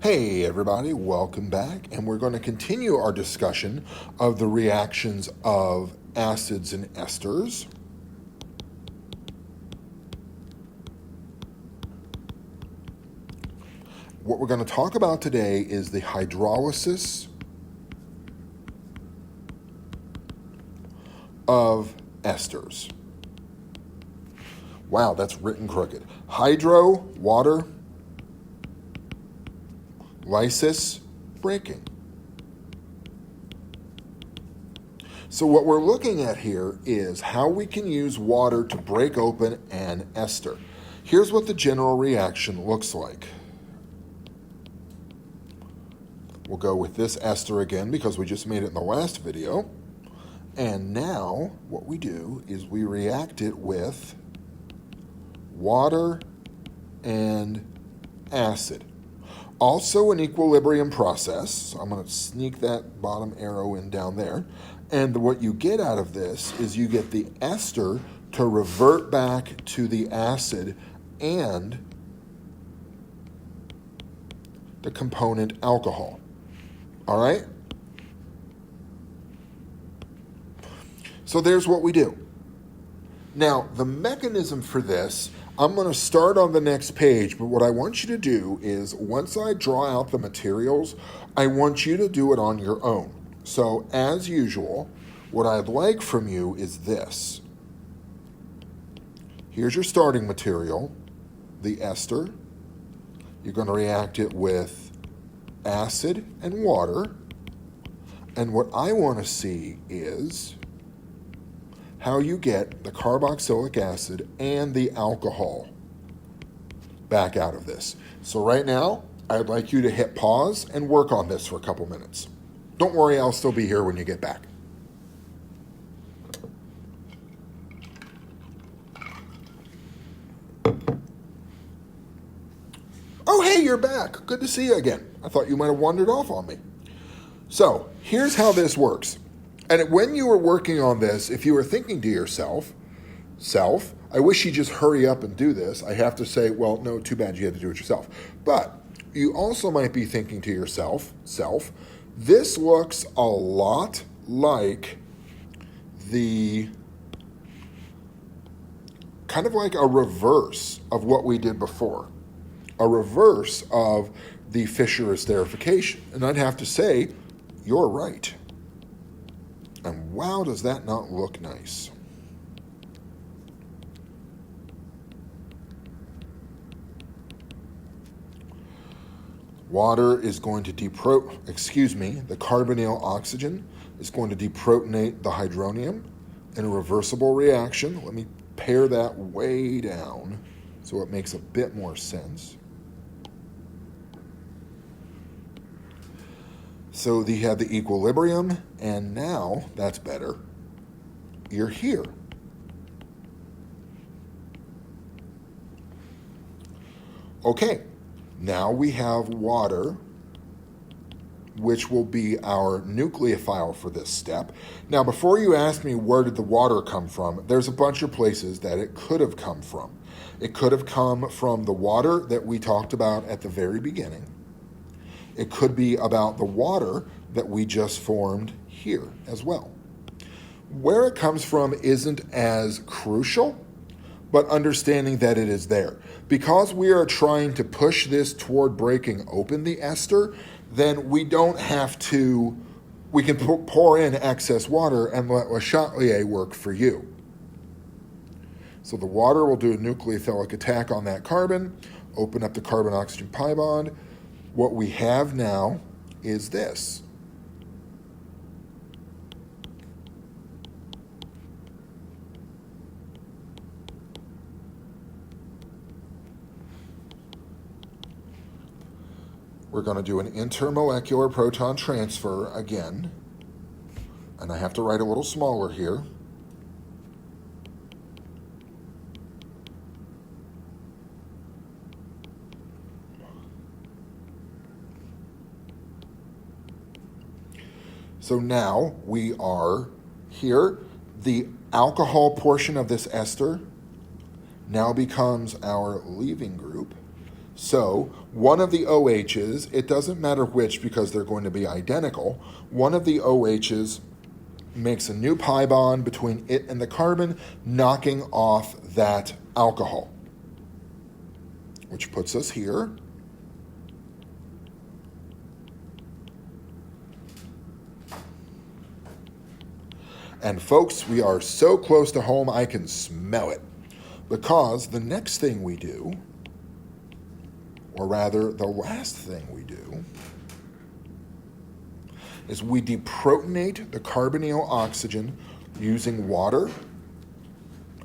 Hey everybody, welcome back, and we're going to continue our discussion of the reactions of acids and esters. What we're going to talk about today is the hydrolysis of esters. Wow, that's written crooked. Hydro, water, lysis, breaking. So what we're looking at here is how we can use water to break open an ester. Here's what the general reaction looks like. We'll go with this ester again because we just made it in the last video. And now what we do is we react it with water and acid. Also an equilibrium process. So I'm going to sneak that bottom arrow in down there. And what you get out of this is you get the ester to revert back to the acid and the component alcohol. All right? So there's what we do. Now, the mechanism for this, I'm going to start on the next page, but what I want you to do is once I draw out the materials, I want you to do it on your own. So as usual, what I'd like from you is this. Here's your starting material, the ester. You're going to react it with acid and water. And what I want to see is how you get the carboxylic acid and the alcohol back out of this. So right now, I'd like you to hit pause and work on this for a couple minutes. Don't worry, I'll still be here when you get back. Oh, hey, you're back. Good to see you again. I thought you might have wandered off on me. So here's how this works. And when you were working on this, if you were thinking to yourself, I wish you'd just hurry up and do this, I have to say, well, no, too bad you had to do it yourself. But you also might be thinking to yourself, this looks a lot like kind of like a reverse of what we did before. A reverse of the Fischer esterification. And I'd have to say, you're right. And wow, does that not look nice. Water is going to the carbonyl oxygen is going to deprotonate the hydronium in a reversible reaction. Let me pare that way down so it makes a bit more sense. So you have the equilibrium, and now, that's better, you're here. Okay, now we have water, which will be our nucleophile for this step. Now, before you ask me where did the water come from, there's a bunch of places that it could have come from. It could have come from the water that we talked about at the very beginning. It could be about the water that we just formed here as well. Where it comes from isn't as crucial, but understanding that it is there. Because we are trying to push this toward breaking open the ester, then we don't have to, we can pour in excess water and let Le Chatelier work for you. So the water will do a nucleophilic attack on that carbon, open up the carbon-oxygen pi bond. What we have now is this. We're going to do an intermolecular proton transfer again. And I have to write a little smaller here. So now we are here. The alcohol portion of this ester now becomes our leaving group. So one of the OHs, it doesn't matter which because they're going to be identical, one of the OHs makes a new pi bond between it and the carbon, knocking off that alcohol, which puts us here. And folks, we are so close to home, I can smell it. Because the next thing we do, or rather the last thing we do, is we deprotonate the carbonyl oxygen using water.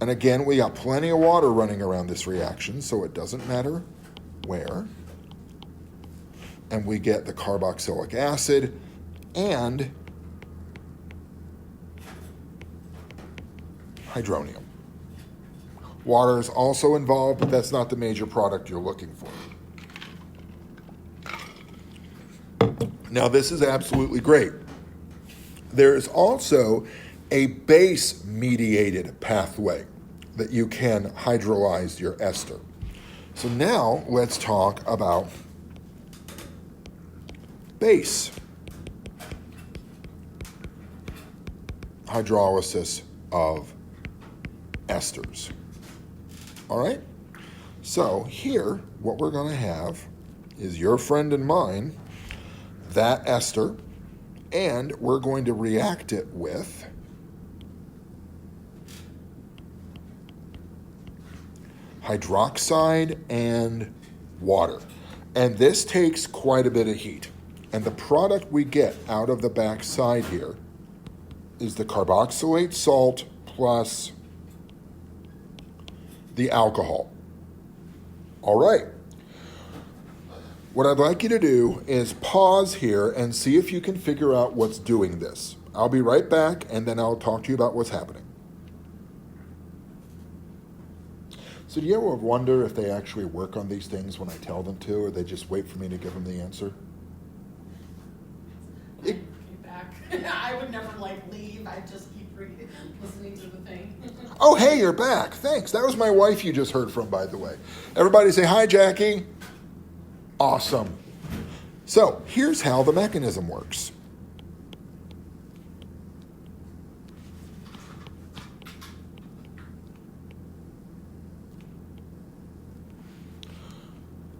And again, we got plenty of water running around this reaction, so it doesn't matter where. And we get the carboxylic acid and hydronium. Water is also involved, but that's not the major product you're looking for. Now, this is absolutely great. There is also a base-mediated pathway that you can hydrolyze your ester. So now let's talk about base hydrolysis of esters. All right? So here, what we're going to have is your friend and mine, that ester, and we're going to react it with hydroxide and water. And this takes quite a bit of heat. And the product we get out of the back side here is the carboxylate salt plus the alcohol. All right. What I'd like you to do is pause here and see if you can figure out what's doing this. I'll be right back, and then I'll talk to you about what's happening. So do you ever wonder if they actually work on these things when I tell them to, or they just wait for me to give them the answer? Be back. I would never leave. I'd just keep listening to the thing. Oh, hey, you're back. Thanks. That was my wife you just heard from, by the way. Everybody say hi, Jackie. Awesome. So here's how the mechanism works.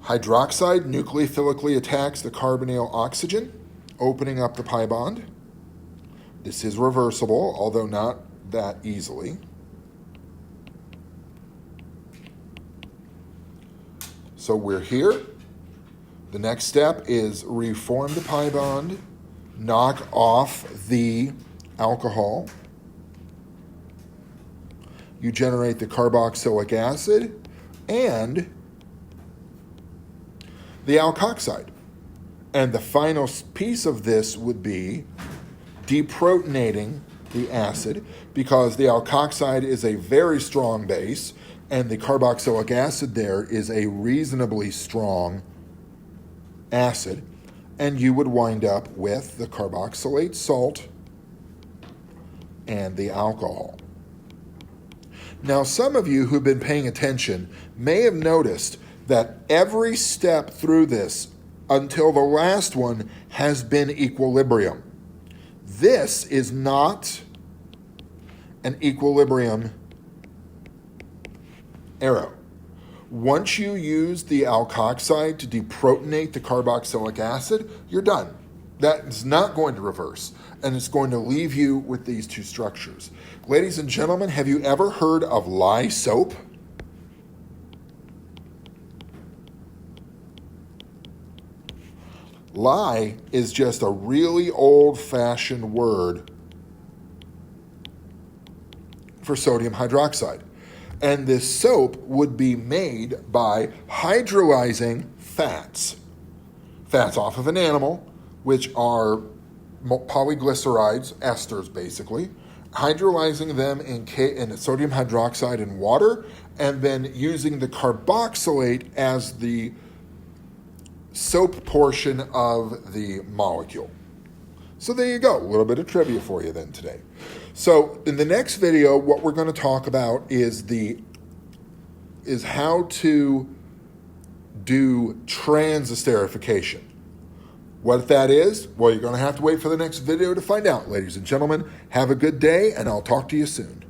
Hydroxide nucleophilically attacks the carbonyl oxygen, opening up the pi bond. This is reversible, although not that easily. So we're here. The next step is reform the pi bond, knock off the alcohol. You generate the carboxylic acid and the alkoxide. And the final piece of this would be deprotonating the acid, because the alkoxide is a very strong base and the carboxylic acid there is a reasonably strong acid, and you would wind up with the carboxylate salt and the alcohol. Now, some of you who've been paying attention may have noticed that every step through this until the last one has been equilibrium. This is not an equilibrium arrow. Once you use the alkoxide to deprotonate the carboxylic acid, you're done. That is not going to reverse, and it's going to leave you with these two structures. Ladies and gentlemen, have you ever heard of lye soap? Lye is just a really old-fashioned word for sodium hydroxide. And this soap would be made by hydrolyzing fats off of an animal, which are polyglycerides, esters basically, hydrolyzing them in sodium hydroxide and water, and then using the carboxylate as the soap portion of the molecule. So there you go, a little bit of trivia for you then today. So in the next video, what we're going to talk about is how to do trans-esterification. What that is, well, you're going to have to wait for the next video to find out, ladies and gentlemen. Have a good day, and I'll talk to you soon.